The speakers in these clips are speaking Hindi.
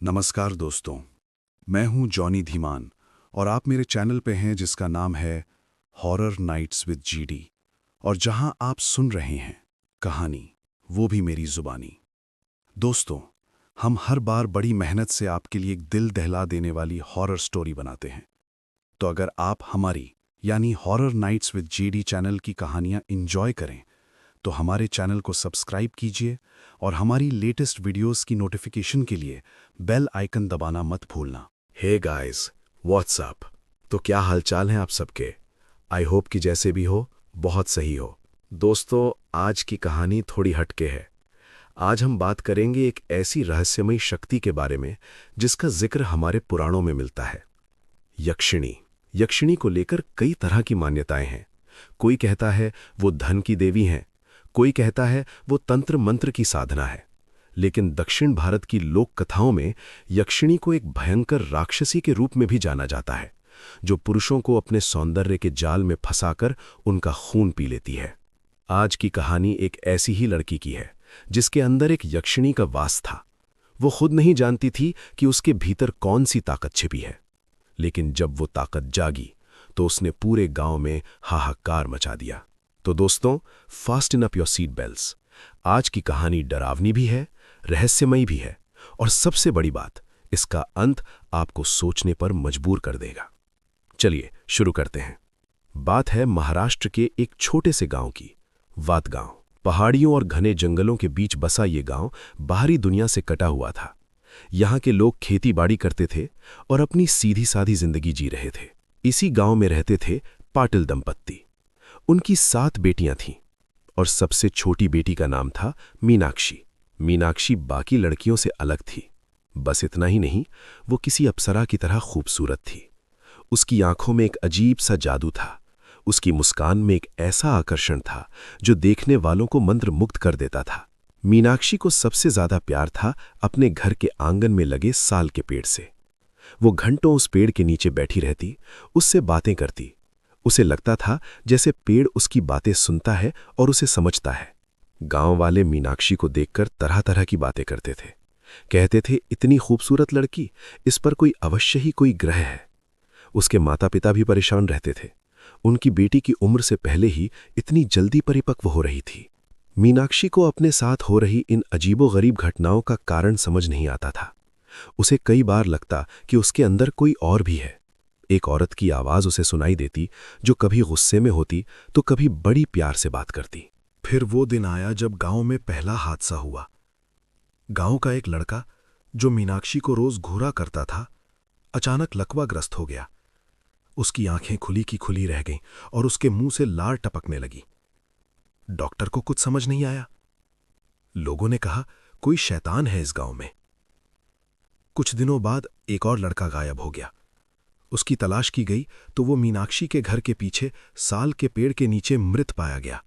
नमस्कार दोस्तों, मैं हूं जॉनी धीमान और आप मेरे चैनल पे हैं जिसका नाम है हॉरर नाइट्स विद जीडी। और जहां आप सुन रहे हैं कहानी, वो भी मेरी जुबानी। दोस्तों, हम हर बार बड़ी मेहनत से आपके लिए एक दिल दहला देने वाली हॉरर स्टोरी बनाते हैं। तो अगर आप हमारी यानी horror nights with GD channel की कहानियां इंजॉय करें तो हमारे चैनल को सब्सक्राइब कीजिए और हमारी लेटेस्ट वीडियोस की नोटिफिकेशन के लिए बेल आइकन दबाना मत भूलना। Hey guys, what's up. तो क्या हालचाल हैं आप सबके? आई होप कि जैसे भी हो बहुत सही हो। दोस्तों, आज की कहानी थोड़ी हटके है। आज हम बात करेंगे एक ऐसी रहस्यमयी शक्ति के बारे में जिसका जिक्र हमारे पुराणों में मिलता है, यक्षिणी। यक्षिणी को लेकर कई तरह की मान्यताएं हैं। कोई कहता है वो धन की देवी हैं, कोई कहता है वो तंत्र मंत्र की साधना है। लेकिन दक्षिण भारत की लोक कथाओं में यक्षिणी को एक भयंकर राक्षसी के रूप में भी जाना जाता है, जो पुरुषों को अपने सौंदर्य के जाल में फंसाकर उनका खून पी लेती है। आज की कहानी एक ऐसी ही लड़की की है जिसके अंदर एक यक्षिणी का वास था। वो खुद नहीं जानती थी कि उसके भीतर कौन सी ताकत छिपी है, लेकिन जब वो ताकत जागी तो उसने पूरे गांव में हाहाकार मचा दिया। तो दोस्तों, fasten up your seat belts. आज की कहानी डरावनी भी है, रहस्यमयी भी है, और सबसे बड़ी बात, इसका अंत आपको सोचने पर मजबूर कर देगा। चलिए शुरू करते हैं। बात है महाराष्ट्र के एक छोटे से गांव की, वात गांव। पहाड़ियों और घने जंगलों के बीच बसा ये गांव बाहरी दुनिया से कटा हुआ था। यहाँ के लोग खेती बाड़ी करते थे और अपनी सीधी सादी जिंदगी जी रहे थे। इसी गांव में रहते थे पाटिल दंपत्ति। उनकी 7 बेटियां थीं और सबसे छोटी बेटी का नाम था मीनाक्षी। मीनाक्षी बाकी लड़कियों से अलग थी। बस इतना ही नहीं, वो किसी अप्सरा की तरह खूबसूरत थी। उसकी आंखों में एक अजीब सा जादू था। उसकी मुस्कान में एक ऐसा आकर्षण था जो देखने वालों को मंत्रमुग्ध कर देता था। मीनाक्षी को सबसे ज्यादा प्यार था अपने घर के आंगन में लगे साल के पेड़ से। वो घंटों उस पेड़ के नीचे बैठी रहती, उससे बातें करती। उसे लगता था जैसे पेड़ उसकी बातें सुनता है और उसे समझता है। गांव वाले मीनाक्षी को देखकर तरह तरह की बातें करते थे। कहते थे, इतनी खूबसूरत लड़की, इस पर कोई अवश्य ही कोई ग्रह है। उसके माता पिता भी परेशान रहते थे। उनकी बेटी की उम्र से पहले ही इतनी जल्दी परिपक्व हो रही थी। मीनाक्षी को अपने साथ हो रही इन अजीबोगरीब घटनाओं का कारण समझ नहीं आता था। उसे कई बार लगता कि उसके अंदर कोई और भी है। एक औरत की आवाज उसे सुनाई देती, जो कभी गुस्से में होती तो कभी बड़ी प्यार से बात करती। फिर वो दिन आया जब गांव में पहला हादसा हुआ। गांव का एक लड़का, जो मीनाक्षी को रोज घूरा करता था, अचानक लकवाग्रस्त हो गया। उसकी आंखें खुली की खुली रह गईं और उसके मुंह से लार टपकने लगी। डॉक्टर को कुछ समझ नहीं आया। लोगों ने कहा, कोई शैतान है इस गांव में। कुछ दिनों बाद एक और लड़का गायब हो गया। उसकी तलाश की गई तो वो मीनाक्षी के घर के पीछे साल के पेड़ के नीचे मृत पाया गया।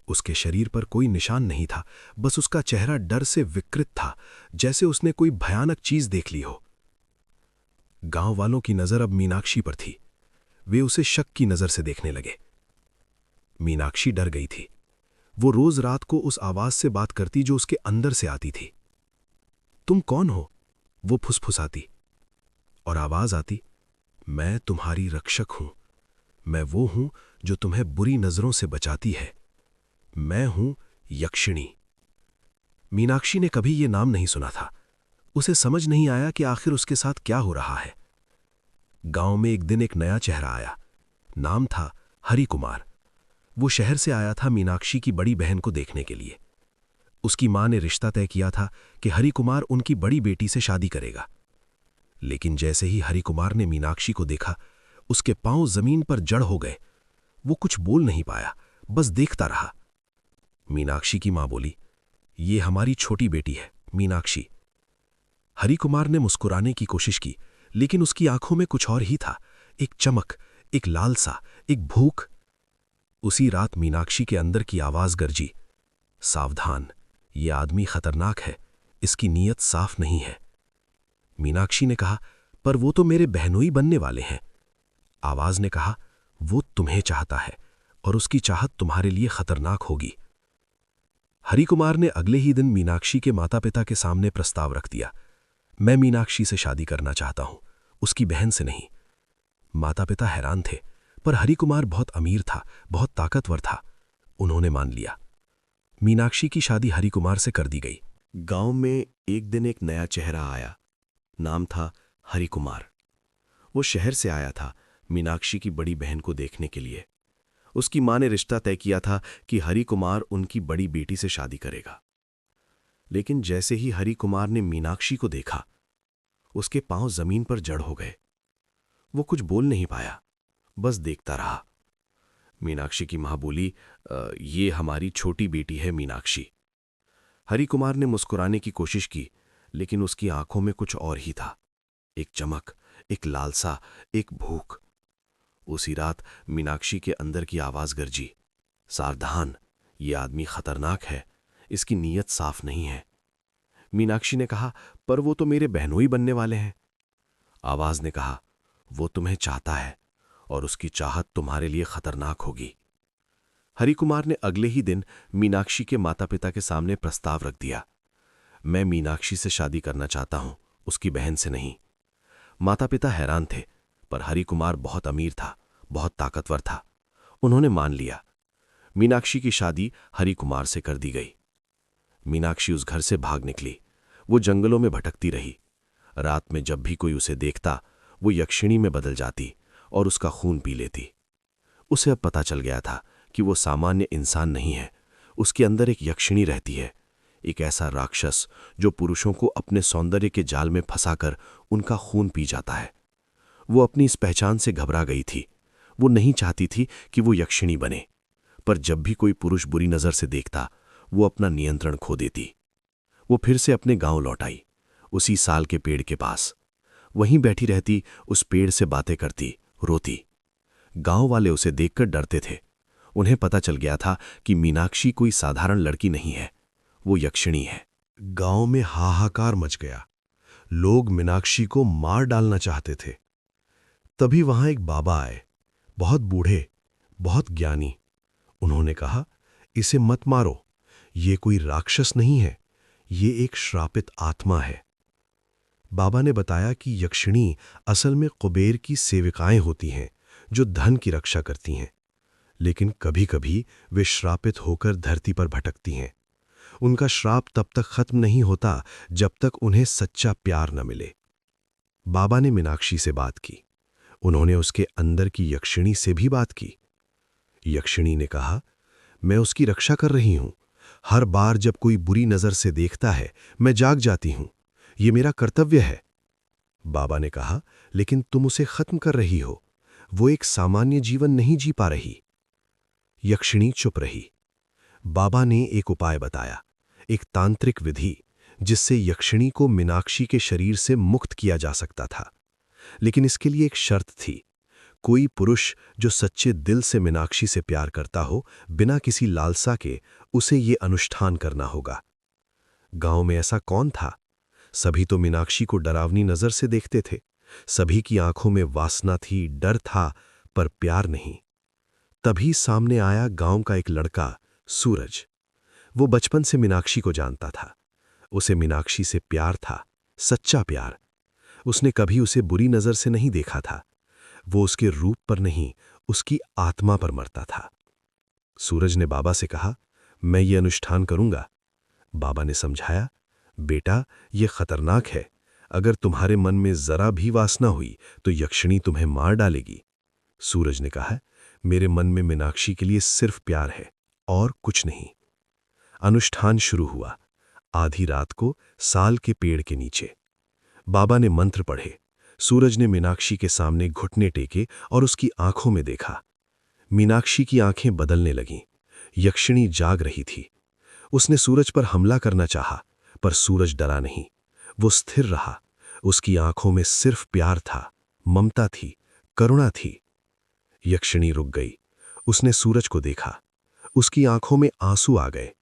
उसके शरीर पर कोई निशान नहीं था, बस उसका चेहरा डर से विकृत था, जैसे उसने कोई भयानक चीज देख ली हो। गांव वालों की नजर अब मीनाक्षी पर थी। वे उसे शक की नजर से देखने लगे। मीनाक्षी डर गई थी। वो रोज रात को उस आवाज से बात करती जो उसके अंदर से आती थी। तुम कौन हो? वो फुसफुसाती। और आवाज आती, मैं तुम्हारी रक्षक हूं। मैं वो हूं जो तुम्हें बुरी नजरों से बचाती है। मैं हूं यक्षिणी। मीनाक्षी ने कभी ये नाम नहीं सुना था। उसे समझ नहीं आया कि आखिर उसके साथ क्या हो रहा है। गांव में एक दिन एक नया चेहरा आया। नाम था हरि कुमार। वो शहर से आया था मीनाक्षी की बड़ी बहन को देखने के लिए। उसकी मां ने रिश्ता तय किया था कि हरि कुमार उनकी बड़ी बेटी से शादी करेगा। लेकिन जैसे ही हरि कुमार ने मीनाक्षी को देखा, उसके पांव जमीन पर जड़ हो गए। वो कुछ बोल नहीं पाया, बस देखता रहा। मीनाक्षी की मां बोली, ये हमारी छोटी बेटी है, मीनाक्षी। हरि कुमार ने मुस्कुराने की कोशिश की, लेकिन उसकी आंखों में कुछ और ही था। एक चमक, एक लालसा, एक भूख। उसी रात मीनाक्षी के अंदर की आवाज गरजी, सावधान, ये आदमी खतरनाक है, इसकी नीयत साफ नहीं है। मीनाक्षी ने कहा, पर वो तो मेरे बहनोई बनने वाले हैं। आवाज ने कहा, वो तुम्हें चाहता है और उसकी चाहत तुम्हारे लिए खतरनाक होगी। हरि कुमार ने अगले ही दिन मीनाक्षी के माता पिता के सामने प्रस्ताव रख दिया। मैं मीनाक्षी से शादी करना चाहता हूं, उसकी बहन से नहीं। माता पिता हैरान थे, पर हरिकुमार बहुत अमीर था, बहुत ताकतवर था। उन्होंने मान लिया। मीनाक्षी की शादी हरिकुमार से कर दी गई। गांव में एक दिन एक नया चेहरा आया। नाम था हरिकुमार। वो शहर से आया था मीनाक्षी की बड़ी बहन को देखने के लिए। उसकी मां ने रिश्ता तय किया था कि हरिकुमार उनकी बड़ी बेटी से शादी करेगा। लेकिन जैसे ही हरिकुमार ने मीनाक्षी को देखा, उसके पांव जमीन पर जड़ हो गए। वो कुछ बोल नहीं पाया, बस देखता रहा। मीनाक्षी की मां बोली, ये हमारी छोटी बेटी है मीनाक्षी। हरिकुमार ने मुस्कुराने की कोशिश की, लेकिन उसकी आंखों में कुछ और ही था। एक चमक, एक लालसा, एक भूख। उसी रात मीनाक्षी के अंदर की आवाज गरजी, सावधान, ये आदमी खतरनाक है, इसकी नीयत साफ नहीं है। मीनाक्षी ने कहा, पर वो तो मेरे बहनोई बनने वाले हैं। आवाज ने कहा, वो तुम्हें चाहता है और उसकी चाहत तुम्हारे लिए खतरनाक होगी। हरिकुमार ने अगले ही दिन मीनाक्षी के माता पिता के सामने प्रस्ताव रख दिया। मैं मीनाक्षी से शादी करना चाहता हूं, उसकी बहन से नहीं। माता पिता हैरान थे, पर हरिकुमार बहुत अमीर था, बहुत ताकतवर था। उन्होंने मान लिया। मीनाक्षी की शादी हरिकुमार से कर दी गई। मीनाक्षी उस घर से भाग निकली। वो जंगलों में भटकती रही। रात में जब भी कोई उसे देखता, वो यक्षिणी में बदल जाती और उसका खून पी लेती। उसे अब पता चल गया था कि वो सामान्य इंसान नहीं है। उसके अंदर एक यक्षिणी रहती है, एक ऐसा राक्षस जो पुरुषों को अपने सौंदर्य के जाल में फंसाकर उनका खून पी जाता है। वो अपनी इस पहचान से घबरा गई थी। वो नहीं चाहती थी कि वो यक्षिणी बने, पर जब भी कोई पुरुष बुरी नजर से देखता, वो अपना नियंत्रण खो देती। वो फिर से अपने गांव लौट आई, उसी साल के पेड़ के पास। वहीं बैठी रहती, उस पेड़ से बातें करती, रोती। गांव वाले उसे देखकर डरते थे। उन्हें पता चल गया था कि मीनाक्षी कोई साधारण लड़की नहीं है, वो यक्षिणी है। गांव में हाहाकार मच गया। लोग मीनाक्षी को मार डालना चाहते थे। तभी वहां एक बाबा आए, बहुत बूढ़े, बहुत ज्ञानी। उन्होंने कहा, इसे मत मारो, ये कोई राक्षस नहीं है, ये एक श्रापित आत्मा है। बाबा ने बताया कि यक्षिणी असल में कुबेर की सेविकाएं होती हैं, जो धन की रक्षा करती हैं। लेकिन कभी-कभी वे श्रापित होकर धरती पर भटकती हैं। उनका श्राप तब तक खत्म नहीं होता जब तक उन्हें सच्चा प्यार न मिले। बाबा ने मीनाक्षी से बात की। उन्होंने उसके अंदर की यक्षिणी से भी बात की। यक्षिणी ने कहा, मैं उसकी रक्षा कर रही हूं। हर बार जब कोई बुरी नजर से देखता है, मैं जाग जाती हूं। ये मेरा कर्तव्य है। बाबा ने कहा, लेकिन तुम उसे खत्म कर रही हो। वो एक सामान्य जीवन नहीं जी पा रही। यक्षिणी चुप रही। बाबा ने एक उपाय बताया, एक तांत्रिक विधि, जिससे यक्षिणी को मीनाक्षी के शरीर से मुक्त किया जा सकता था। लेकिन इसके लिए एक शर्त थी। कोई पुरुष जो सच्चे दिल से मीनाक्षी से प्यार करता हो, बिना किसी लालसा के उसे ये अनुष्ठान करना होगा। गांव में ऐसा कौन था? सभी तो मीनाक्षी को डरावनी नजर से देखते थे। सभी की आंखों में वासना थी, डर था, पर प्यार नहीं। तभी सामने आया गांव का एक लड़का, सूरज। वो बचपन से मीनाक्षी को जानता था। उसे मीनाक्षी से प्यार था, सच्चा प्यार। उसने कभी उसे बुरी नजर से नहीं देखा था। वो उसके रूप पर नहीं, उसकी आत्मा पर मरता था। सूरज ने बाबा से कहा, मैं ये अनुष्ठान करूंगा। बाबा ने समझाया, बेटा, ये खतरनाक है। अगर तुम्हारे मन में जरा भी वासना हुई तो यक्षिणी तुम्हें मार डालेगी। सूरज ने कहा, मेरे मन में मीनाक्षी के लिए सिर्फ प्यार है और कुछ नहीं। अनुष्ठान शुरू हुआ। आधी रात को साल के पेड़ के नीचे बाबा ने मंत्र पढ़े। सूरज ने मीनाक्षी के सामने घुटने टेके और उसकी आंखों में देखा। मीनाक्षी की आंखें बदलने लगीं। यक्षिणी जाग रही थी। उसने सूरज पर हमला करना चाहा, पर सूरज डरा नहीं। वो स्थिर रहा। उसकी आंखों में सिर्फ प्यार था, ममता थी, करुणा थी। यक्षिणी रुक गई। उसने सूरज को देखा। उसकी आंखों में आंसू आ गए।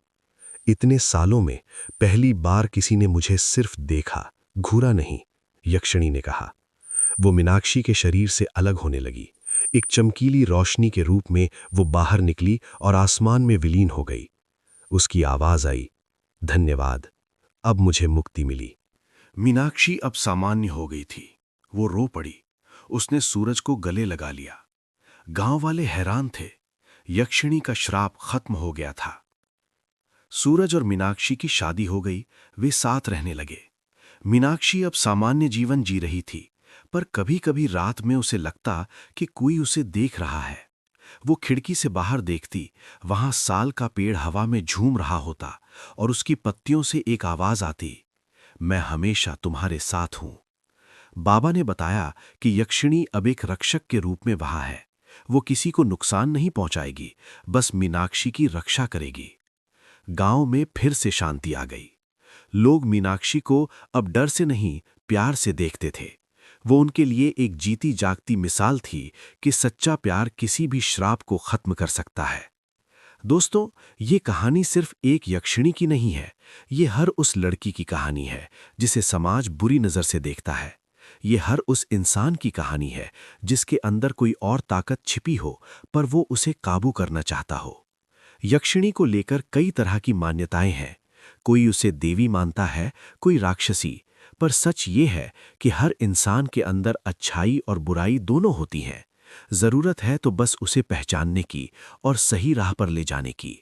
इतने सालों में पहली बार किसी ने मुझे सिर्फ देखा, घूरा नहीं, यक्षिणी ने कहा। वो मीनाक्षी के शरीर से अलग होने लगी। एक चमकीली रोशनी के रूप में वो बाहर निकली और आसमान में विलीन हो गई। उसकी आवाज आई, धन्यवाद, अब मुझे मुक्ति मिली। मीनाक्षी अब सामान्य हो गई थी। वो रो पड़ी। उसने सूरज को गले लगा लिया। गांव वाले हैरान थे। यक्षिणी का श्राप खत्म हो गया था। सूरज और मीनाक्षी की शादी हो गई। वे साथ रहने लगे। मीनाक्षी अब सामान्य जीवन जी रही थी, पर कभी-कभी रात में उसे लगता कि कोई उसे देख रहा है। वो खिड़की से बाहर देखती, वहां साल का पेड़ हवा में झूम रहा होता और उसकी पत्तियों से एक आवाज आती, मैं हमेशा तुम्हारे साथ हूं। बाबा ने बताया कि यक्षिणी अब एक रक्षक के रूप में वहां है। वो किसी को नुकसान नहीं पहुंचाएगी, बस मीनाक्षी की रक्षा करेगी। गांव में फिर से शांति आ गई। लोग मीनाक्षी को अब डर से नहीं, प्यार से देखते थे। वो उनके लिए एक जीती जागती मिसाल थी कि सच्चा प्यार किसी भी श्राप को खत्म कर सकता है। दोस्तों, ये कहानी सिर्फ एक यक्षिणी की नहीं है। ये हर उस लड़की की कहानी है जिसे समाज बुरी नजर से देखता है। ये हर उस इंसान की कहानी है जिसके अंदर कोई और ताकत छिपी हो, पर वो उसे काबू करना चाहता हो। यक्षिणी को लेकर कई तरह की मान्यताएं हैं। कोई उसे देवी मानता है, कोई राक्षसी। पर सच ये है कि हर इंसान के अंदर अच्छाई और बुराई दोनों होती हैं। जरूरत है तो बस उसे पहचानने की और सही राह पर ले जाने की।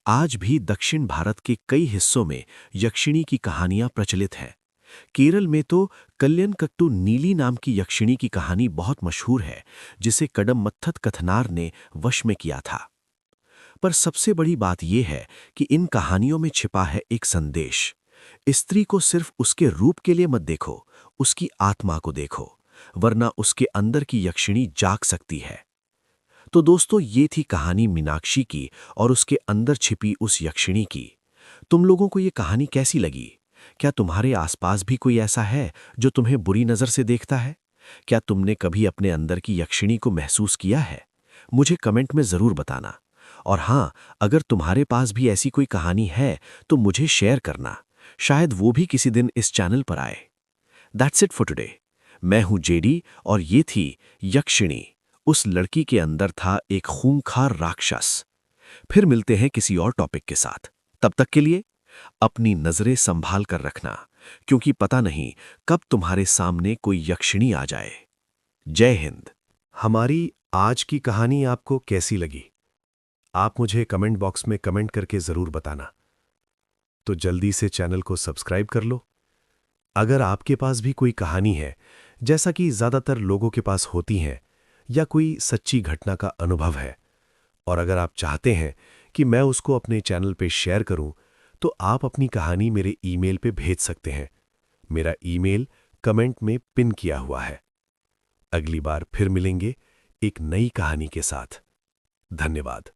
आज भी दक्षिण भारत के कई हिस्सों में यक्षिणी की कहानियां प्रचलित हैं। केरल में तो कल्यनकट्टू नीली नाम की यक्षिणी की कहानी बहुत मशहूर है, जिसे कडम्मथत कथनार ने वश में किया था। पर सबसे बड़ी बात यह है कि इन कहानियों में छिपा है एक संदेश। स्त्री को सिर्फ उसके रूप के लिए मत देखो, उसकी आत्मा को देखो, वरना उसके अंदर की यक्षिणी जाग सकती है। तो दोस्तों, ये थी कहानी मीनाक्षी की और उसके अंदर छिपी उस यक्षिणी की। तुम लोगों को ये कहानी कैसी लगी? क्या तुम्हारे आसपास भी कोई ऐसा है जो तुम्हें बुरी नजर से देखता है? क्या तुमने कभी अपने अंदर की यक्षिणी को महसूस किया है? मुझे कमेंट में जरूर बताना। और हाँ, अगर तुम्हारे पास भी ऐसी कोई कहानी है तो मुझे शेयर करना। शायद वो भी किसी दिन इस चैनल पर आए। That's it for today. मैं हूं जेडी और ये थी यक्षिणी। उस लड़की के अंदर था एक खूंखार राक्षस। फिर मिलते हैं किसी और टॉपिक के साथ। तब तक के लिए अपनी नजरें संभाल कर रखना, क्योंकि पता नहीं कब तुम्हारे सामने कोई यक्षिणी आ जाए। जय हिंद। हमारी आज की कहानी आपको कैसी लगी? आप मुझे कमेंट बॉक्स में कमेंट करके जरूर बताना। तो जल्दी से चैनल को सब्सक्राइब कर लो। अगर आपके पास भी कोई कहानी है, जैसा कि ज्यादातर लोगों के पास होती हैं, या कोई सच्ची घटना का अनुभव है, और अगर आप चाहते हैं कि मैं उसको अपने चैनल पे शेयर करूं, तो आप अपनी कहानी मेरे ईमेल पे भेज सकते हैं। मेरा ईमेल कमेंट में पिन किया हुआ है। अगली बार फिर मिलेंगे एक नई कहानी के साथ। धन्यवाद।